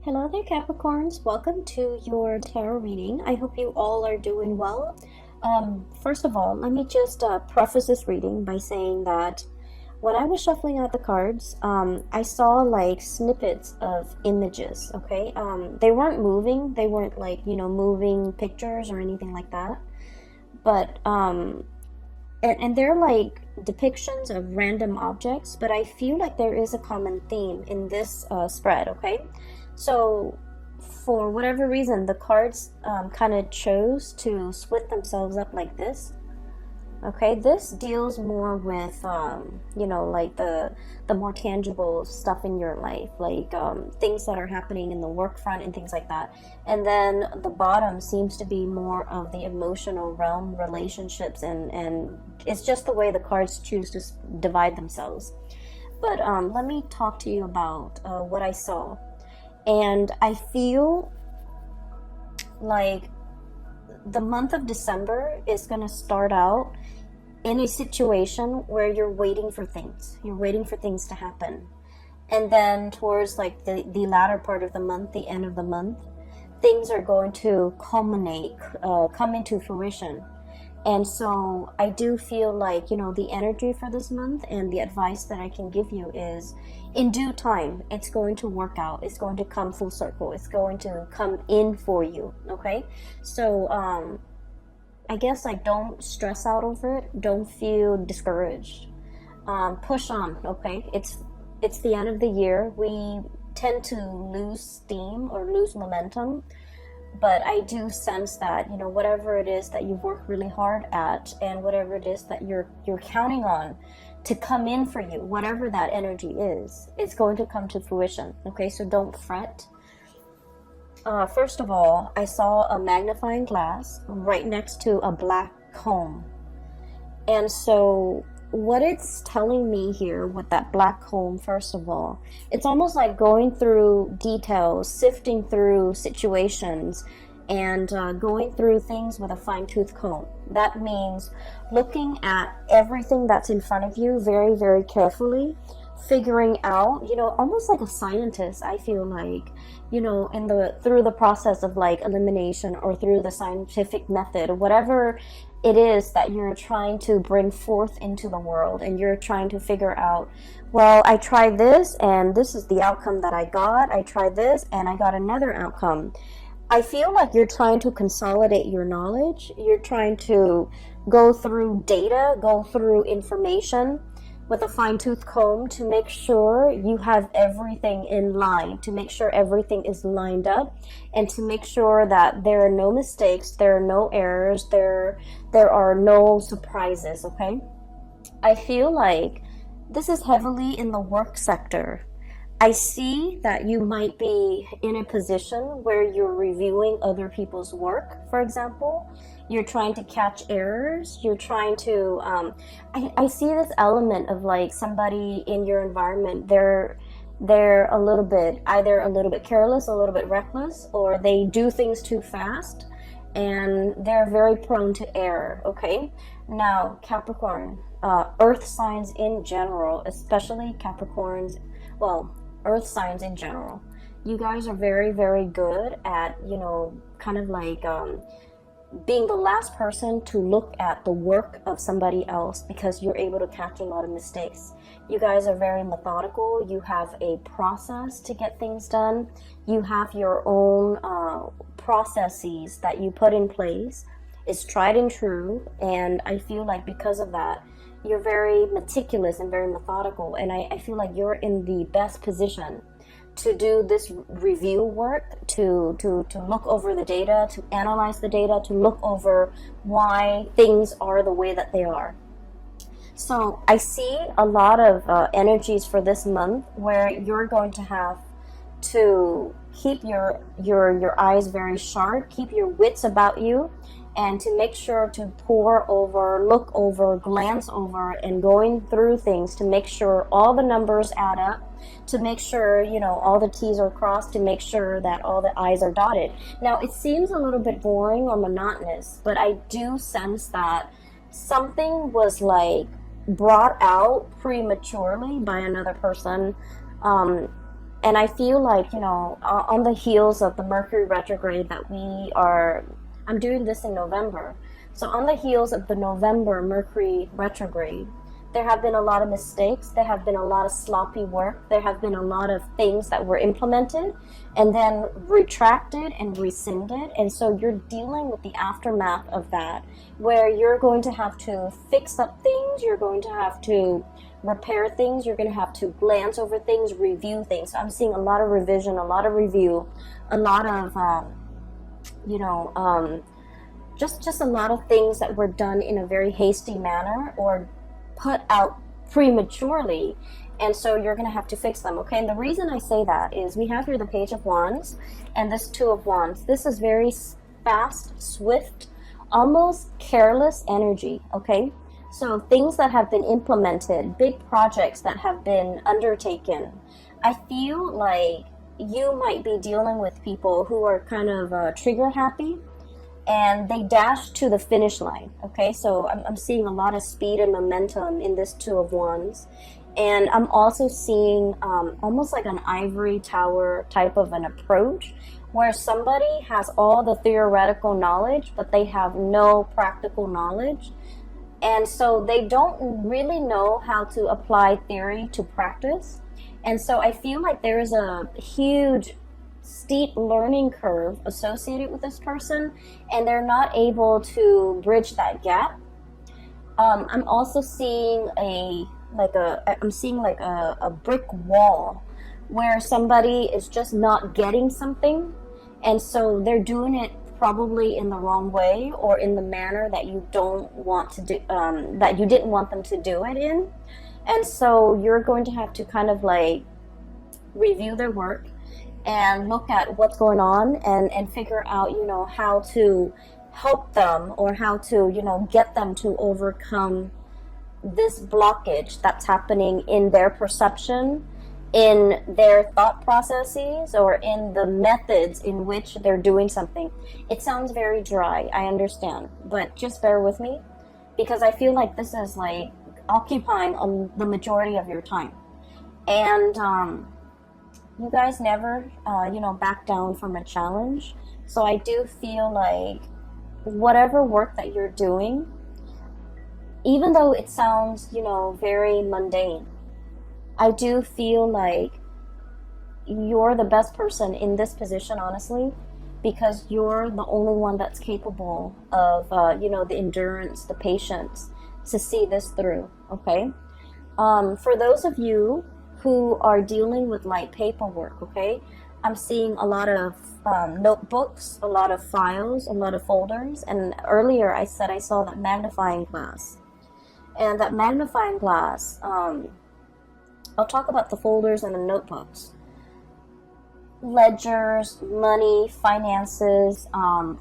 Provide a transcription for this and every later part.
Hello there, Capricorns. Welcome to your tarot reading. I hope you all are doing well. First of all, let me just preface this reading by saying that when I was shuffling out the cards, I saw like snippets of images, okay? They weren't moving. They weren't like, moving pictures or anything like that. But, and they're like depictions of random objects, but I feel like there is a common theme in this spread, okay? So for whatever reason, the cards kind of chose to split themselves up like this. Okay, this deals more with, like the more tangible stuff in your life, like things that are happening in the work front and things like that. And then the bottom seems to be more of the emotional realm, relationships, and it's just the way the cards choose to divide themselves. But let me talk to you about what I saw. And I feel like the month of December is going to start out in a situation where you're waiting for things. You're waiting for things to happen. And then towards like the latter part of the month, the end of the month, things are going to culminate, come into fruition. And so I do feel like, the energy for this month and the advice that I can give you is in due time, it's going to work out. It's going to come full circle. It's going to come in for you. Okay. So, I guess like don't stress out over it. Don't feel discouraged. Push on. Okay. It's the end of the year. We tend to lose steam or lose momentum. But I do sense that, whatever it is that you've worked really hard at and whatever it is that you're counting on to come in for you, whatever that energy is, it's going to come to fruition. Okay, so don't fret. First of all, I saw a magnifying glass right next to a black comb. And so what it's telling me here with that black comb, first of all, it's almost like going through details, sifting through situations, and going through things with a fine-tooth comb. That means looking at everything that's in front of you very, very carefully, figuring out, almost like a scientist, I feel like, through the process of like elimination or through the scientific method, whatever it is that you're trying to bring forth into the world, and you're trying to figure out, well, I tried this and this is the outcome that I got. I tried this and I got another outcome. I feel like you're trying to consolidate your knowledge. You're trying to go through data, go through information with a fine-tooth comb to make sure you have everything in line, to make sure everything is lined up, and to make sure that there are no mistakes, there are no errors, there are no surprises, okay? I feel like this is heavily in the work sector. I see that you might be in a position where you're reviewing other people's work, for example. You're trying to catch errors. You're trying to, I see this element of like somebody in your environment, they're a little bit, either a little bit careless, a little bit reckless, or they do things too fast, and they're very prone to error, okay? Now, Capricorn, earth signs in general, especially Capricorns, well, earth signs in general, you guys are very, very good at, kind of like being the last person to look at the work of somebody else, because you're able to catch a lot of mistakes. You guys are very methodical. You have a process to get things done. You have your own processes that you put in place. It's tried and true, and I feel like because of that, you're very meticulous and very methodical, and I feel like you're in the best position to do this review work, to look over the data, to analyze the data, to look over why things are the way that they are. So I see a lot of energies for this month where you're going to have to keep your eyes very sharp, keep your wits about you, and to make sure to pore over, look over, glance over, and going through things to make sure all the numbers add up, to make sure, all the T's are crossed, to make sure that all the I's are dotted. Now, it seems a little bit boring or monotonous, but I do sense that something was like brought out prematurely by another person, And I feel like, on the heels of the Mercury retrograde I'm doing this in November. So on the heels of the November Mercury retrograde, there have been a lot of mistakes. There have been a lot of sloppy work. There have been a lot of things that were implemented and then retracted and rescinded. And so you're dealing with the aftermath of that, where you're going to have to fix up things. You're going to have to repair things. You're going to have to glance over things, review things. So I'm seeing a lot of revision, a lot of review, a lot of, just a lot of things that were done in a very hasty manner or put out prematurely, and so you're going to have to fix them. Okay, and the reason I say that is we have here the Page of Wands and this Two of Wands. This is very fast, swift, almost careless energy. Okay, so things that have been implemented, big projects that have been undertaken. I feel like you might be dealing with people who are kind of trigger happy, and they dash to the finish line. Okay, so I'm seeing a lot of speed and momentum in this Two of Wands. And I'm also seeing almost like an ivory tower type of an approach, where somebody has all the theoretical knowledge, but they have no practical knowledge. And so they don't really know how to apply theory to practice. And so I feel like there is a huge steep learning curve associated with this person, and they're not able to bridge that gap. I'm also seeing a brick wall where somebody is just not getting something, and so they're doing it probably in the wrong way or in the manner that you don't want to do, that you didn't want them to do it in. And so you're going to have to kind of like review their work and look at what's going on and figure out, how to help them or how to, get them to overcome this blockage that's happening in their perception, in their thought processes, or in the methods in which they're doing something. It sounds very dry, I understand, but just bear with me, because I feel like this is like occupying the majority of your time. And you guys never, back down from a challenge. So I do feel like whatever work that you're doing, even though it sounds, very mundane, I do feel like you're the best person in this position, honestly, because you're the only one that's capable of, the endurance, the patience to see this through, okay? For those of you who are dealing with light paperwork, okay, I'm seeing a lot of notebooks, a lot of files, a lot of folders, and earlier I said I saw that magnifying glass. And that magnifying glass, I'll talk about the folders and the notebooks. Ledgers, money, finances,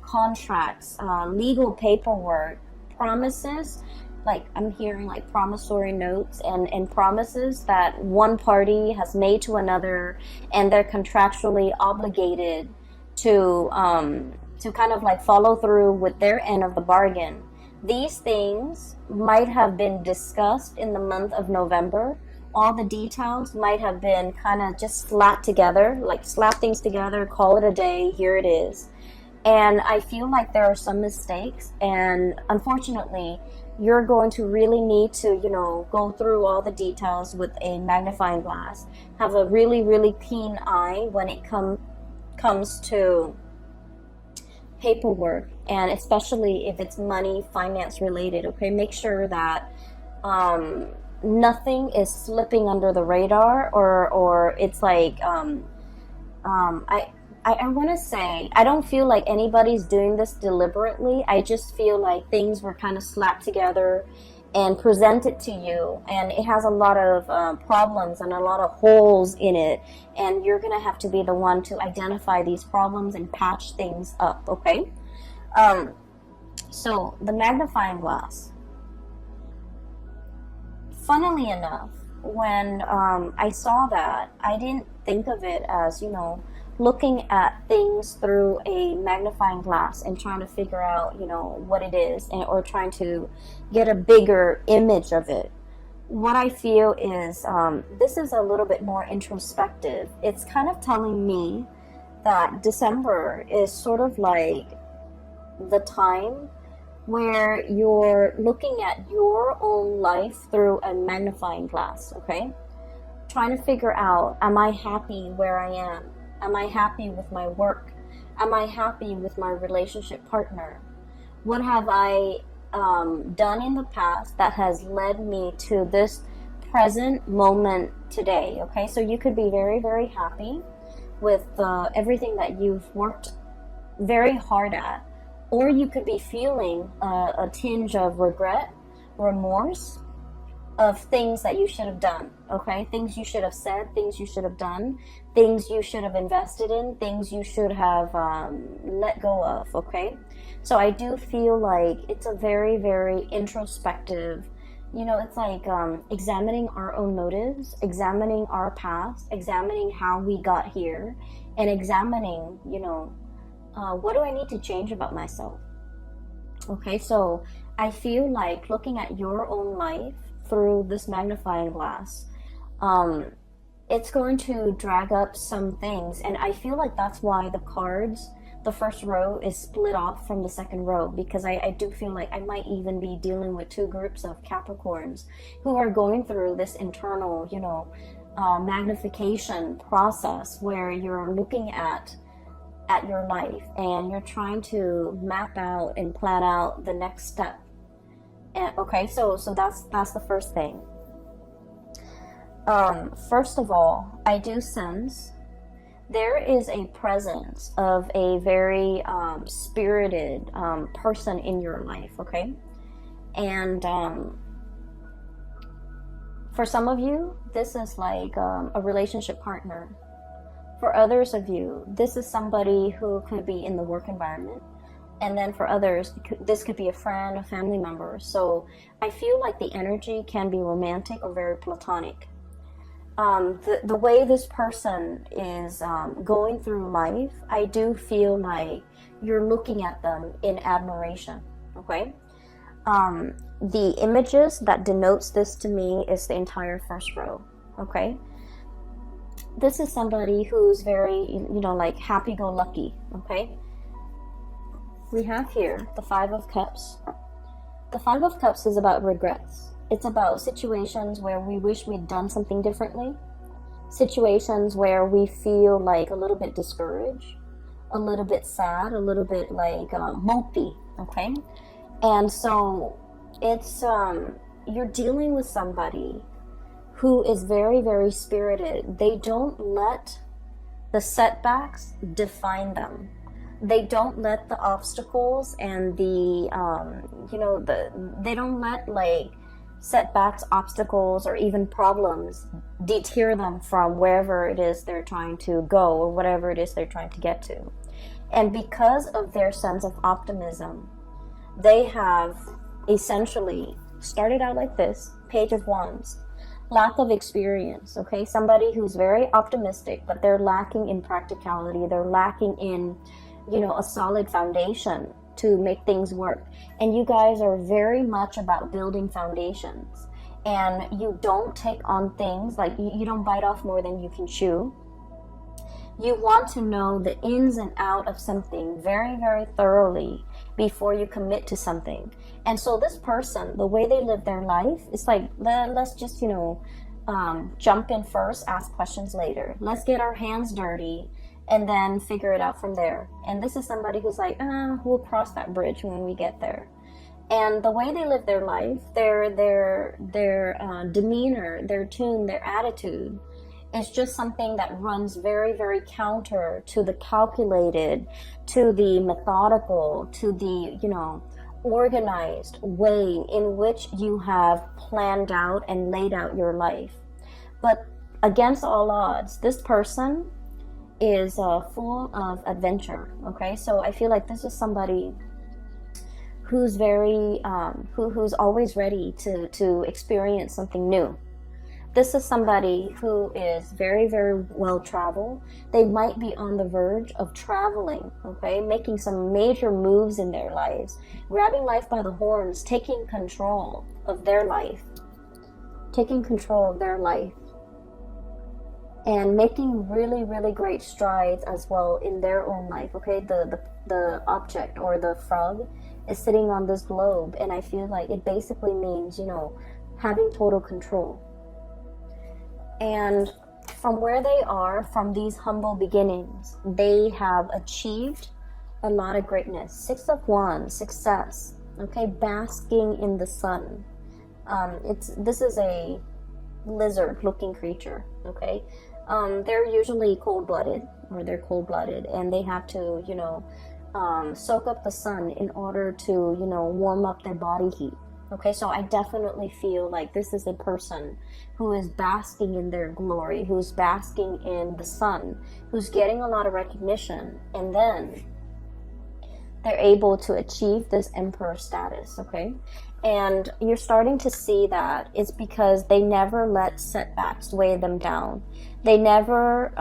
contracts, legal paperwork, promises. Like I'm hearing like promissory notes and promises that one party has made to another, and they're contractually obligated to kind of like follow through with their end of the bargain. These things might have been discussed in the month of November. All the details might have been kind of just slapped together, like slap things together, call it a day, here it is. And I feel like there are some mistakes, and unfortunately, you're going to really need to, go through all the details with a magnifying glass. Have a really, really keen eye when it comes to paperwork, and especially if it's money, finance related, okay? Make sure that nothing is slipping under the radar, or it's like, I want to say, I don't feel like anybody's doing this deliberately. I just feel like things were kind of slapped together and presented to you, and it has a lot of problems and a lot of holes in it, and you're going to have to be the one to identify these problems and patch things up, okay? So, the magnifying glass. Funnily enough, when I saw that, I didn't think of it as, looking at things through a magnifying glass and trying to figure out, what it is, or trying to get a bigger image of it. what I feel is this is a little bit more introspective. It's kind of telling me that December is sort of like the time where you're looking at your own life through a magnifying glass, okay? Trying to figure out, am I happy where I am? Am I happy with my work? Am I happy with my relationship partner? What have I done in the past that has led me to this present moment today? Okay, so you could be very, very happy with everything that you've worked very hard at, or you could be feeling a tinge of regret, remorse of things that you should have done, okay? Things you should have said, things you should have done, things you should have invested in, things you should have let go of, okay? So I do feel like it's a very, very introspective, you know, it's like examining our own motives, examining our past, examining how we got here, and examining, you know, what do I need to change about myself? Okay, so I feel like looking at your own life through this magnifying glass, it's going to drag up some things, and I feel like that's why the cards, the first row is split off from the second row, because I do feel like I might even be dealing with two groups of Capricorns who are going through this internal, you know, magnification process where you're looking at your life and you're trying to map out and plan out the next step. And okay, so that's the first thing. First of all, I do sense there is a presence of a very spirited person in your life, okay? And for some of you, this is like a relationship partner. For others of you, this is somebody who could be in the work environment. And then for others, this could be a friend, a family member. So I feel like the energy can be romantic or very platonic. The way this person is going through life, I do feel like you're looking at them in admiration, okay? The images that denotes this to me is the entire first row, okay? This is somebody who's very, you know, like happy-go-lucky, okay? We have here the Five of Cups. The Five of Cups is about regrets. It's about situations where we wish we'd done something differently. Situations where we feel like a little bit discouraged, a little bit sad, a little bit like mopey, okay? And so it's, you're dealing with somebody who is very, very spirited. They don't let the setbacks define them. They don't let the obstacles and the, you know, they don't let like setbacks, obstacles, or even problems deter them from wherever it is they're trying to go or whatever it is they're trying to get to. And because of their sense of optimism, they have essentially started out like this, Page of Wands. Lack of experience, okay? Somebody who's very optimistic, but they're lacking in practicality. They're lacking in, you know, a solid foundation to make things work. And you guys are very much about building foundations. And you don't take on things, like you don't bite off more than you can chew. You want to know the ins and out of something very, very thoroughly before you commit to something. And so this person, the way they live their life, it's like, let's just, you know, jump in first, ask questions later. Let's get our hands dirty and then figure it out from there. And this is somebody who's like, we'll cross that bridge when we get there. And the way they live their life, their demeanor, their tune, their attitude, is just something that runs very, very counter to the calculated, to the methodical, to the, you know, organized way in which you have planned out and laid out your life. But against all odds, this person is full of adventure, okay? So I feel like this is somebody who's very, who's always ready to experience something new. This is somebody who is very, very well traveled. They might be on the verge of traveling, okay? Making some major moves in their lives, grabbing life by the horns, taking control of their life. taking control of their life, and making really, really great strides as well in their own life. Okay, the object, or the frog, is sitting on this globe, and I feel like it basically means, you know, having total control. And from where they are, from these humble beginnings, they have achieved a lot of greatness. 6 of Wands, success. Okay, basking in the sun. This is a lizard-looking creature. Okay, they're usually cold-blooded, and they have to, you know, soak up the sun in order to, you know, warm up their body heat. Okay, so I definitely feel like this is a person who is basking in their glory, who's basking in the sun, who's getting a lot of recognition, and then they're able to achieve this emperor status. Okay, and you're starting to see that it's because they never let setbacks weigh them down. They never,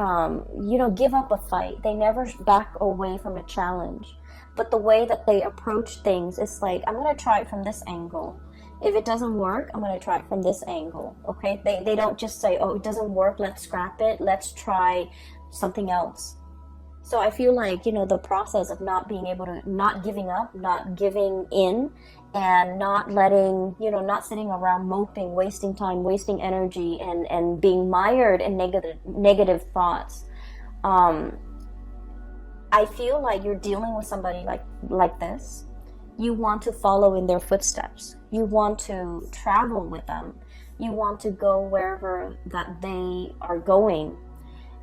you know, give up a fight. They never back away from a challenge. But the way that they approach things is like, I'm going to try it from this angle. If it doesn't work, I'm going to try it from this angle. Okay? They don't just say, oh, it doesn't work, let's scrap it. Let's try something else. So I feel like, you know, the process of not being able to, not giving up, not giving in, and not letting, you know, not sitting around moping, wasting time, wasting energy, and being mired in negative thoughts. I feel like you're dealing with somebody like this. You want to follow in their footsteps. You want to travel with them. You want to go wherever that they are going.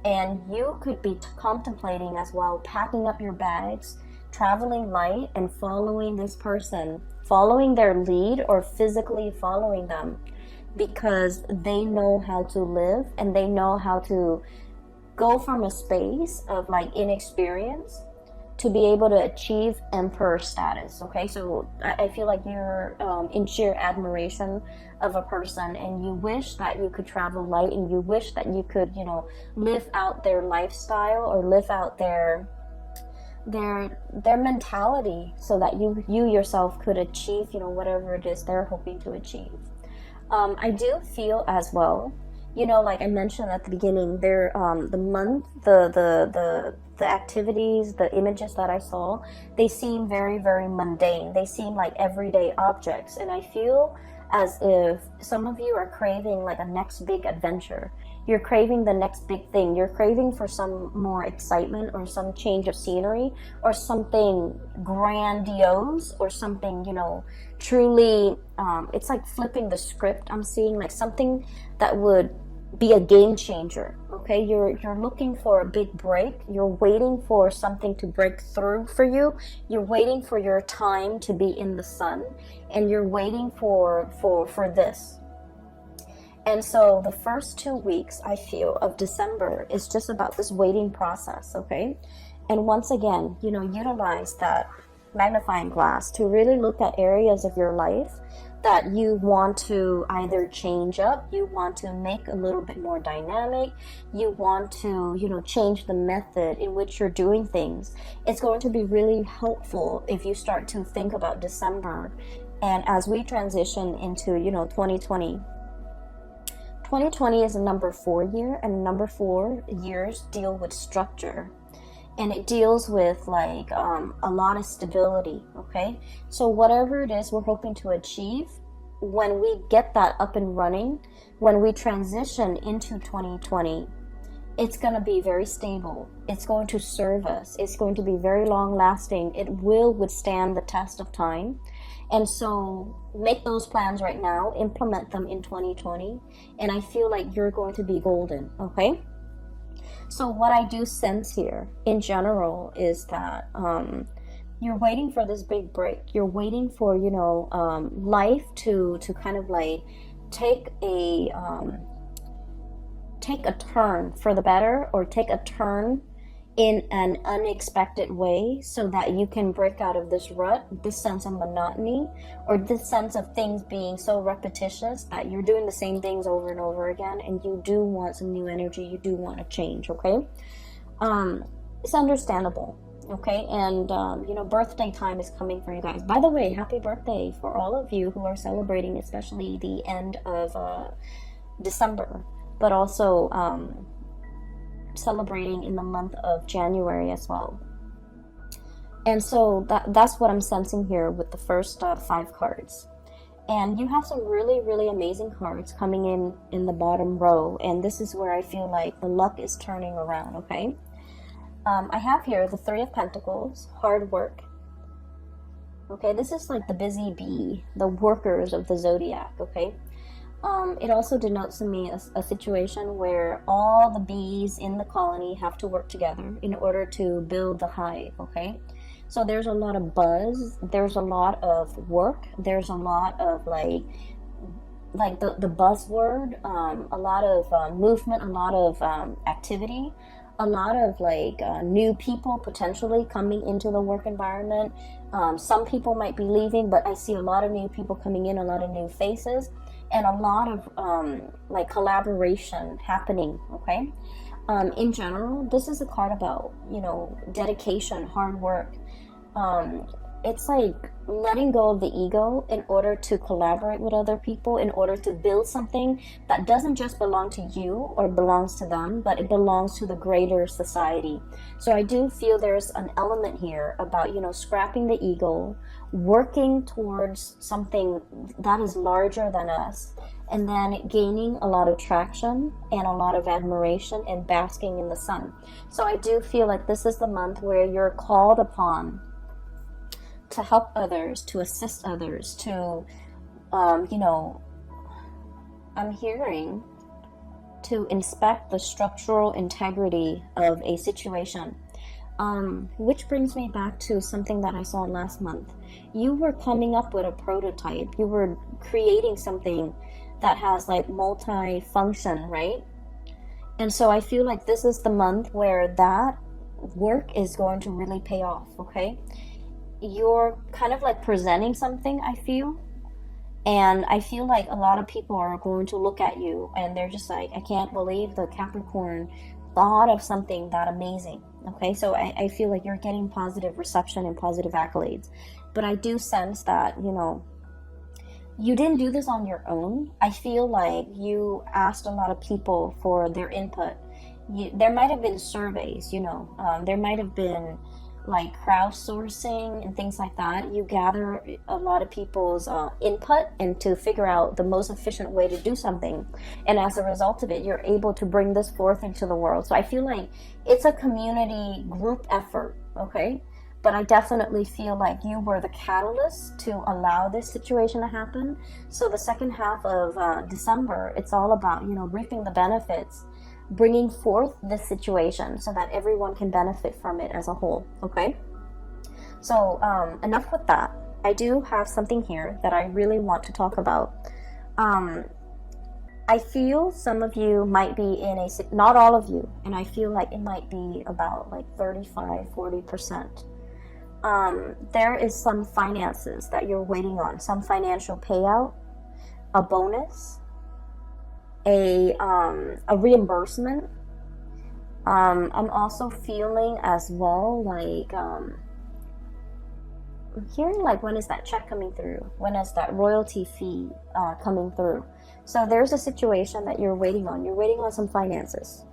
And you could be contemplating as well, packing up your bags, traveling light, and following this person, following their lead, or physically following them, because they know how to live, and they know how to go from a space of like inexperience to be able to achieve emperor status. Okay, so I feel like you're in sheer admiration of a person, and you wish that you could travel light, and you wish that you could, you know, live out their lifestyle, or live out their mentality, so that you yourself could achieve, you know, whatever it is they're hoping to achieve. I do feel as well, you know, like I mentioned at the beginning, there, the month, the activities, the images that I saw, they seem very, very mundane. They seem like everyday objects, and I feel as if some of you are craving like a next big adventure. You're craving the next big thing. You're craving for some more excitement, or some change of scenery, or something grandiose, or something, you know, truly, it's like flipping the script. I'm seeing like something that would be a game changer. Okay, you're looking for a big break. You're waiting for something to break through for you. You're waiting for your time to be in the sun, and you're waiting for this. And so the first 2 weeks, I feel, of December is just about this waiting process. Okay, and once again, you know, utilize that magnifying glass to really look at areas of your life that you want to either change up, you want to make a little bit more dynamic, you want to, you know, change the method in which you're doing things. It's going to be really helpful if you start to think about December, and as we transition into, you know, 2020. 2020 is a number 4 year, and number 4 years deal with structure. And it deals with like a lot of stability. Okay, so whatever it is we're hoping to achieve, when we get that up and running, when we transition into 2020, it's going to be very stable. It's going to serve us. It's going to be very long lasting. It will withstand the test of time. And so make those plans right now, implement them in 2020, and I feel like you're going to be golden. Okay, so what I do sense here in general is that you're waiting for this big break. You're waiting for, you know, life to kind of like take a turn for the better, or take a turn in an unexpected way, so that you can break out of this rut, this sense of monotony, or this sense of things being so repetitious that you're doing the same things over and over again, and you do want some new energy, you do want to change. Okay, it's understandable. Okay, and you know, birthday time is coming for you guys. By the way, happy birthday for all of you who are celebrating, especially the end of December, but also celebrating in the month of January as well. And so that's what I'm sensing here with the first 5 cards. And you have some really, really amazing cards coming in the bottom row. And this is where I feel like the luck is turning around, okay? I have here the 3 of Pentacles, hard work. Okay, this is like the busy bee, the workers of the zodiac, okay? It also denotes to me a situation where all the bees in the colony have to work together in order to build the hive, okay? So there's a lot of buzz, there's a lot of work, there's a lot of like the buzzword, a lot of movement, a lot of activity, a lot of like new people potentially coming into the work environment. Some people might be leaving, but I see a lot of new people coming in, a lot of new faces, and a lot of like collaboration happening, okay? In general, this is a card about, you know, dedication, hard work. It's like letting go of the ego in order to collaborate with other people, in order to build something that doesn't just belong to you or belongs to them, but it belongs to the greater society. So I do feel there's an element here about, you know, scrapping the ego, working towards something that is larger than us, and then gaining a lot of traction and a lot of admiration and basking in the sun. So I do feel like this is the month where you're called upon to help others, to assist others, to, you know, I'm hearing to inspect the structural integrity of a situation. Which brings me back to something that I saw last month. You were coming up with a prototype. You were creating something that has like multi-function, right? And so I feel like this is the month where that work is going to really pay off, okay? You're kind of like presenting something, I feel. And I feel like a lot of people are going to look at you and they're just like, I can't believe the Capricorn thought of something that amazing. Okay, so I feel like you're getting positive reception and positive accolades. But I do sense that, you know, you didn't do this on your own. I feel like you asked a lot of people for their input. There might have been surveys, you know, there might have been like crowdsourcing and things like that. You gather a lot of people's input and to figure out the most efficient way to do something, and as a result of it, you're able to bring this forth into the world. So I feel like it's a community group effort, okay? But I definitely feel like you were the catalyst to allow this situation to happen. So the second half of December, it's all about, you know, reaping the benefits, bringing forth this situation so that everyone can benefit from it as a whole, okay? So enough with that. I do have something here that I really want to talk about. I feel some of you might be in a, not all of you, and I feel like it might be about like 35-40%. There is some finances that you're waiting on, some financial payout, a bonus, a reimbursement. I'm also feeling as well like I'm hearing like, when is that check coming through? When is that royalty fee coming through? So there's a situation that you're waiting on. You're waiting on some finances.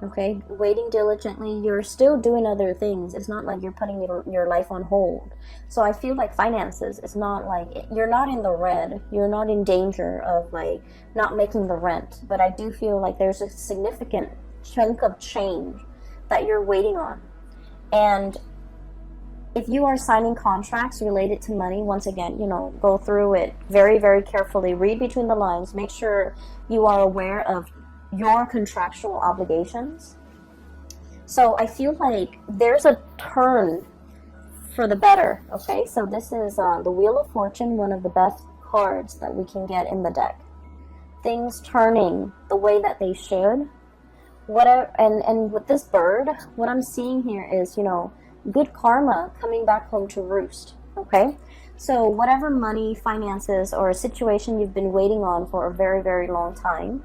Okay, waiting diligently. You're still doing other things. It's not like you're putting your life on hold. So I feel like finances, it's not like, you're not in the red. You're not in danger of like not making the rent. But I do feel like there's a significant chunk of change that you're waiting on. And if you are signing contracts related to money, once again, you know, go through it very, very carefully. Read between the lines. Make sure you are aware of your contractual obligations. So I feel like there's a turn for the better, okay? So this is the Wheel of Fortune, one of the best cards that we can get in the deck. Things turning the way that they should. Whatever, and with this bird, what I'm seeing here is, you know, good karma coming back home to roost, okay? So whatever money, finances, or a situation you've been waiting on for a very, very long time,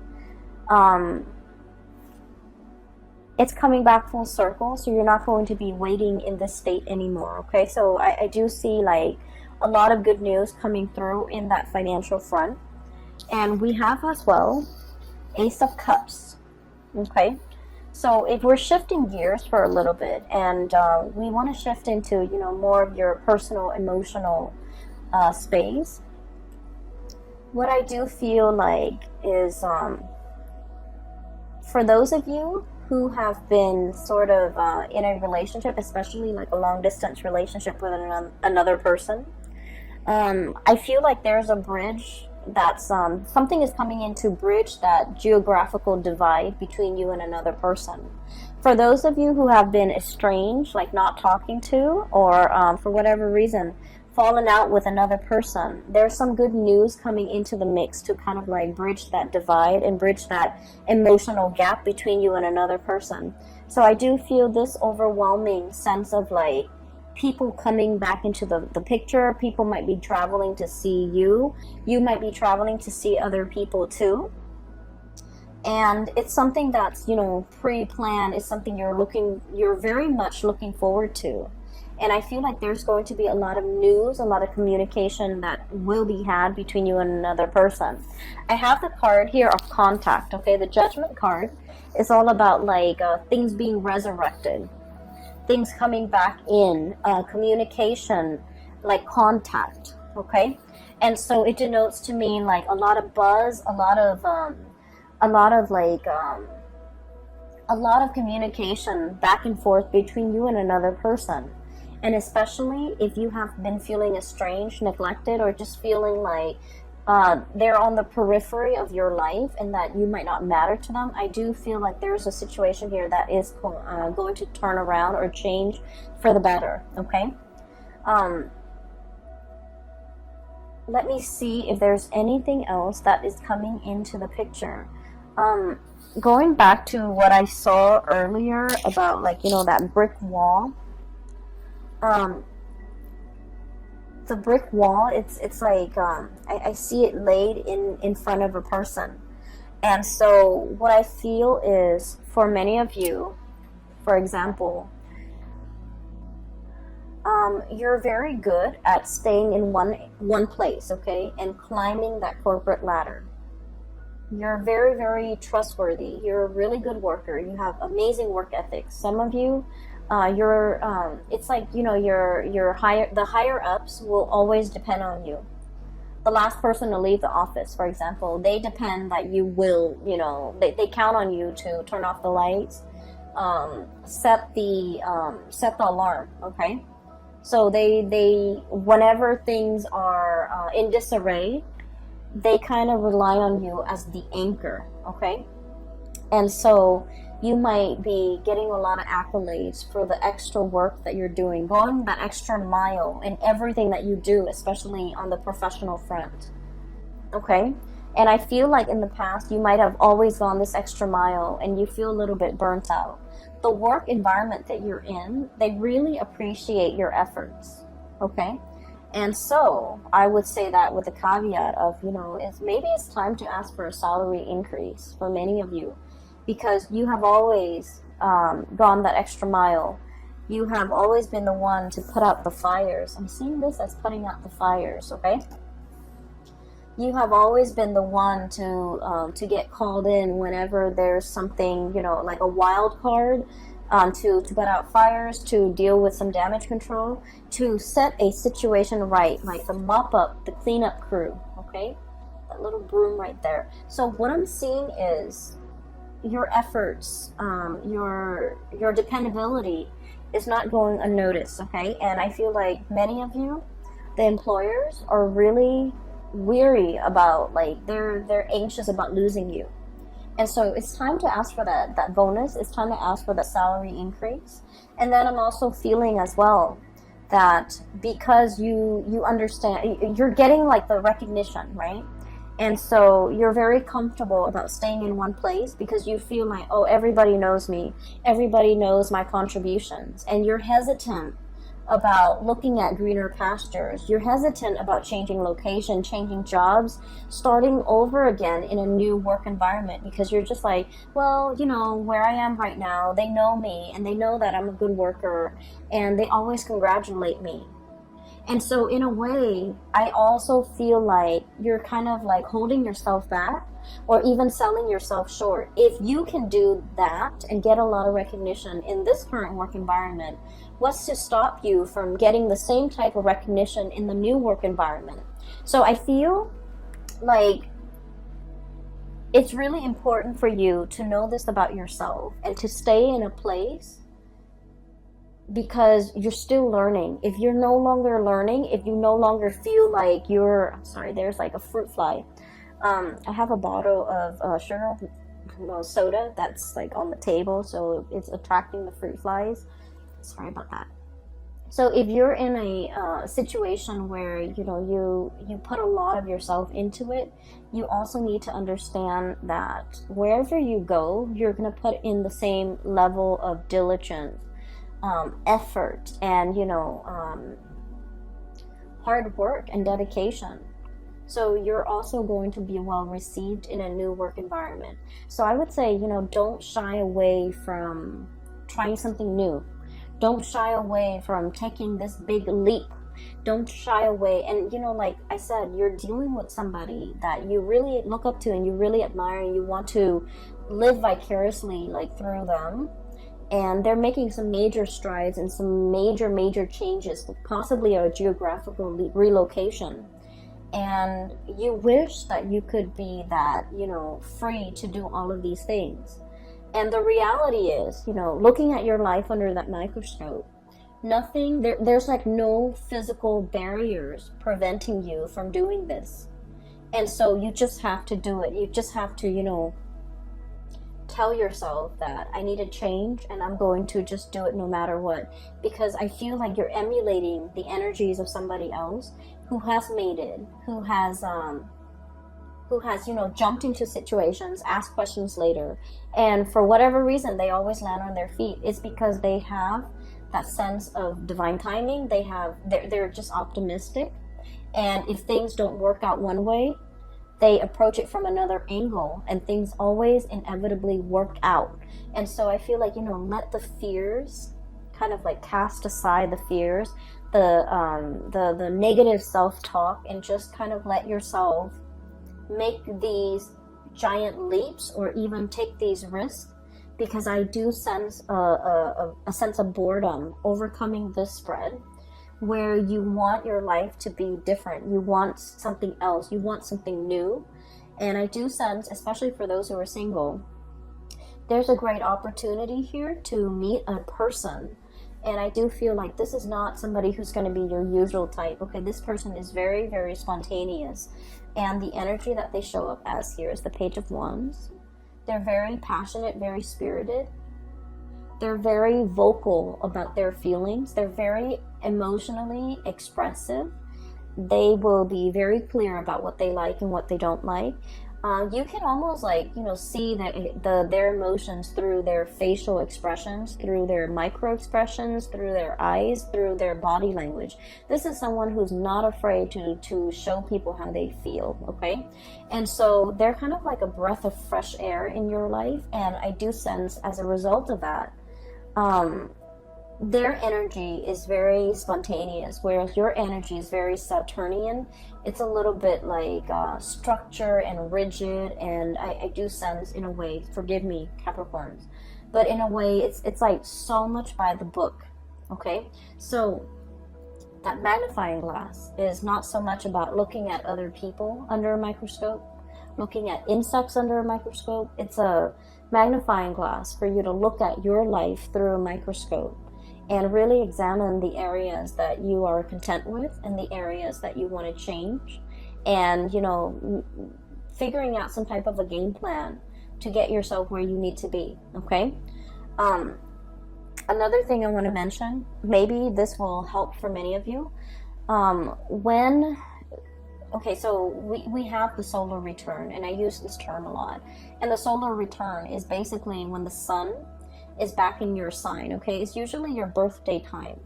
it's coming back full circle, so you're not going to be waiting in this state anymore, okay? So I do see like a lot of good news coming through in that financial front. And we have as well Ace of Cups. Okay, so if we're shifting gears for a little bit, and we want to shift into, you know, more of your personal, emotional space, what I do feel like is for those of you who have been sort of in a relationship, especially like a long distance relationship with another person, I feel like there's a bridge that's something is coming in to bridge that geographical divide between you and another person. For those of you who have been estranged, like not talking to, or for whatever reason fallen out with another person, there's some good news coming into the mix to kind of like bridge that divide and bridge that emotional gap between you and another person. So I do feel this overwhelming sense of like people coming back into the picture. People might be traveling to see you. You might be traveling to see other people too. And it's something that's, you know, pre-planned. It's something you're very much looking forward to. And I feel like there's going to be a lot of news, a lot of communication that will be had between you and another person. I have the card here of contact, okay? The Judgment card is all about like things being resurrected, things coming back in, communication, like contact, okay? And so it denotes to me like a lot of buzz, a lot of communication back and forth between you and another person. And especially if you have been feeling estranged, neglected, or just feeling like they're on the periphery of your life and that you might not matter to them, I do feel like there's a situation here that is going to turn around or change for the better, okay? Let me see if there's anything else that is coming into the picture. Going back to what I saw earlier about, like, you know, that brick wall. The brick wall, it's like I see it laid in front of a person. And so what I feel is, for many of you, for example, you're very good at staying in one place, okay, and climbing that corporate ladder. You're very, very trustworthy. You're a really good worker. You have amazing work ethics. Some of you, it's like, you know, the higher ups will always depend on you. The last person to leave the office, for example, they depend that you will, you know, they count on you to turn off the lights, set the alarm, okay? So they whenever things are in disarray, they kind of rely on you as the anchor, okay? And so you might be getting a lot of accolades for the extra work that you're doing, going that extra mile in everything that you do, especially on the professional front, okay? And I feel like in the past, you might have always gone this extra mile and you feel a little bit burnt out. The work environment that you're in, they really appreciate your efforts, okay? And so I would say that with a caveat of, you know, maybe it's time to ask for a salary increase for many of you, because you have always gone that extra mile. You have always been the one to put out the fires. I'm seeing this as putting out the fires, okay? You have always been the one to get called in whenever there's something, you know, like a wild card, to put out fires, to deal with some damage control, to set a situation right, like the mop up, the cleanup crew, okay? That little broom right there. So what I'm seeing is your efforts, your dependability is not going unnoticed, okay? And I feel like many of you, the employers, are really weary about, like, they're anxious about losing you. And so it's time to ask for that bonus. It's time to ask for that salary increase. And then I'm also feeling as well that because you understand, you're getting like the recognition, right? And so you're very comfortable about staying in one place because you feel like, oh, everybody knows me. Everybody knows my contributions. And you're hesitant about looking at greener pastures. You're hesitant about changing location, changing jobs, starting over again in a new work environment, because you're just like, well, you know, where I am right now, they know me and they know that I'm a good worker and they always congratulate me. And so in a way, I also feel like you're kind of like holding yourself back or even selling yourself short. If you can do that and get a lot of recognition in this current work environment, what's to stop you from getting the same type of recognition in the new work environment? So I feel like it's really important for you to know this about yourself and to stay in a place, because you're still learning. If you're no longer learning, if you no longer feel like you're, I'm sorry, there's like a fruit fly. I have a bottle of sugar soda that's like on the table, so it's attracting the fruit flies. Sorry about that. So if you're in a situation where you put a lot of yourself into it, you also need to understand that wherever you go, you're going to put in the same level of diligence, effort, and hard work and dedication. So you're also going to be well received in a new work environment. So I would say, don't shy away from trying something new. Don't shy away from taking this big leap. Don't shy away. And like I said, you're dealing with somebody that you really look up to and you really admire, and you want to live vicariously like through them. And they're making some major strides and some major changes, possibly a geographical relocation. And you wish that you could be that, free to do all of these things. And the reality is, looking at your life under that microscope, there's like no physical barriers preventing you from doing this. And so you just have to do it. You just have to, tell yourself that I need to change and I'm going to just do it no matter what. Because I feel like you're emulating the energies of somebody else who has made it, who has jumped into situations, asked questions later, and for whatever reason they always land on their feet. It's because they have that sense of divine timing. They're just optimistic, and if things don't work out one way, they approach it from another angle, and things always inevitably work out. And so I feel like, let the fears kind of like cast aside the fears, the negative self-talk, and just kind of let yourself make these giant leaps or even take these risks, because I do sense a sense of boredom overcoming this spread, where you want your life to be different. You want something else. You want something new. And I do sense, especially for those who are single, there's a great opportunity here to meet a person. And I do feel like this is not somebody who's going to be your usual type. Okay, this person is very, very spontaneous. And the energy that they show up as here is the Page of Wands. They're very passionate, very spirited. They're very vocal about their feelings. They're very emotionally expressive. They will be very clear about what they like and what they don't like. You can almost see their emotions through their facial expressions, through their micro expressions, through their eyes, through their body language. This is someone who's not afraid to show people how they feel, okay? And so they're kind of like a breath of fresh air in your life, and I do sense as a result of that, their energy is very spontaneous, whereas your energy is very Saturnian. It's a little bit like structure and rigid, and I do sense, in a way, forgive me, Capricorns, but in a way, it's like so much by the book, okay? So that magnifying glass is not so much about looking at other people under a microscope, looking at insects under a microscope. It's a magnifying glass for you to look at your life through a microscope and really examine the areas that you are content with and the areas that you want to change, and figuring out some type of a game plan to get yourself where you need to be, okay? Another thing I want to mention, maybe this will help for many of you, so we have the solar return, and I use this term a lot, and the solar return is basically when the sun is back in your sign, okay? It's usually your birthday time.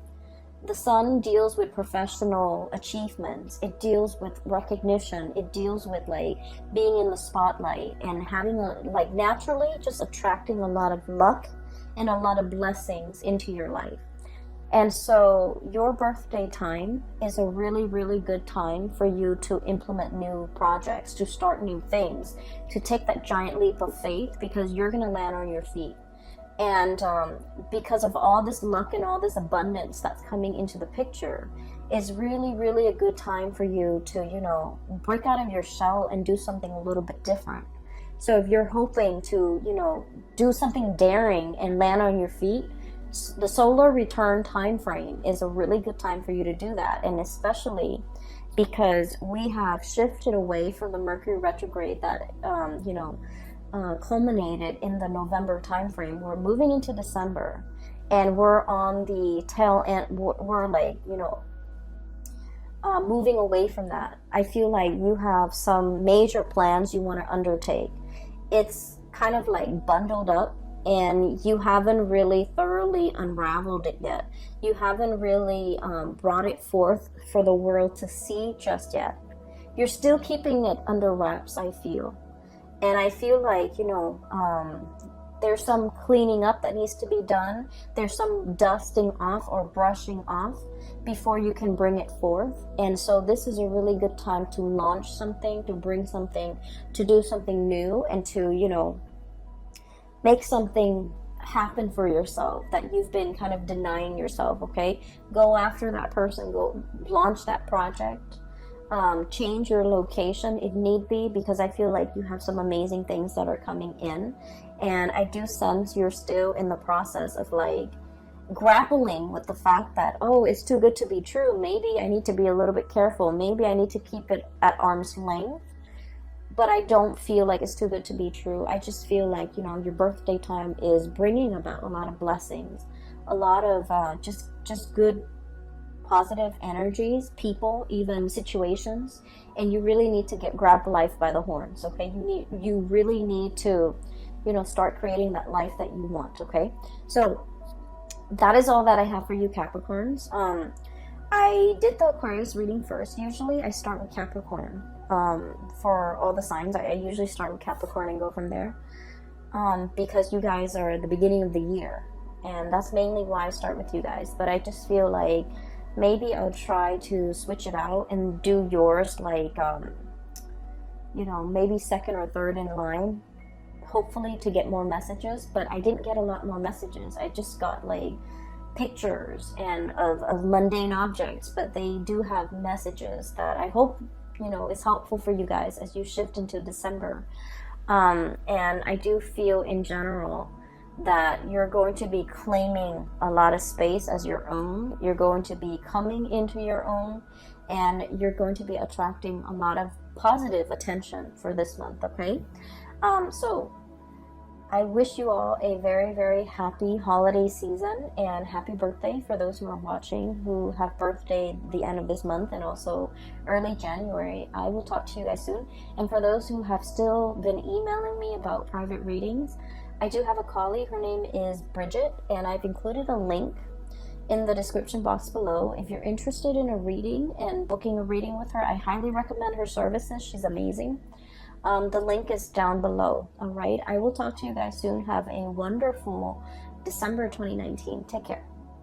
The sun deals with professional achievements. It deals with recognition. It deals with like being in the spotlight and having naturally just attracting a lot of luck and a lot of blessings into your life. And so your birthday time is a really, really good time for you to implement new projects, to start new things, to take that giant leap of faith, because you're going to land on your feet. And because of all this luck and all this abundance that's coming into the picture, is really, really a good time for you to, you know, break out of your shell and do something a little bit different. So if you're hoping to, you know, do something daring and land on your feet, the solar return time frame is a really good time for you to do that. And especially because we have shifted away from the Mercury retrograde that, culminated in the November time frame. We're moving into December, and we're on the tail end. We're like, moving away from that. I feel like you have some major plans you want to undertake. It's kind of like bundled up, and you haven't really thoroughly unraveled it yet. You haven't really brought it forth for the world to see just yet. You're still keeping it under wraps, I feel. And I feel like, there's some cleaning up that needs to be done. There's some dusting off or brushing off before you can bring it forth. And so this is a really good time to launch something, to bring something, to do something new, and to, make something happen for yourself that you've been kind of denying yourself, okay? Go after that person, go launch that project. Change your location if need be, because I feel like you have some amazing things that are coming in, and I do sense you're still in the process of like grappling with the fact that, oh, it's too good to be true. Maybe I need to be a little bit careful. Maybe I need to keep it at arm's length. But I don't feel like it's too good to be true. I just feel like, your birthday time is bringing about a lot of blessings, a lot of just good, positive energies, people, even situations. And you really need to grab life by the horns, okay? You really need to, start creating that life that you want, okay? So that is all that I have for you, Capricorns. I did the Aquarius reading first. Usually I start with Capricorn. For all the signs, I usually start with Capricorn and go from there, because you guys are at the beginning of the year, and that's mainly why I start with you guys. But I just feel like maybe I'll try to switch it out and do yours like maybe second or third in line, hopefully to get more messages. But I didn't get a lot more messages. I just got like pictures and of mundane objects, but they do have messages that I hope is helpful for you guys as you shift into December. And I do feel in general that you're going to be claiming a lot of space as your own. You're going to be coming into your own, and you're going to be attracting a lot of positive attention for this month, okay? So I wish you all a very, very happy holiday season, and happy birthday for those who are watching who have birthday the end of this month and also early January. I will talk to you guys soon. And for those who have still been emailing me about private readings, I do have a colleague. Her name is Bridget, and I've included a link in the description box below. If you're interested in a reading and booking a reading with her, I highly recommend her services. She's amazing. The link is down below. All right. I will talk to you guys soon. Have a wonderful December 2019. Take care.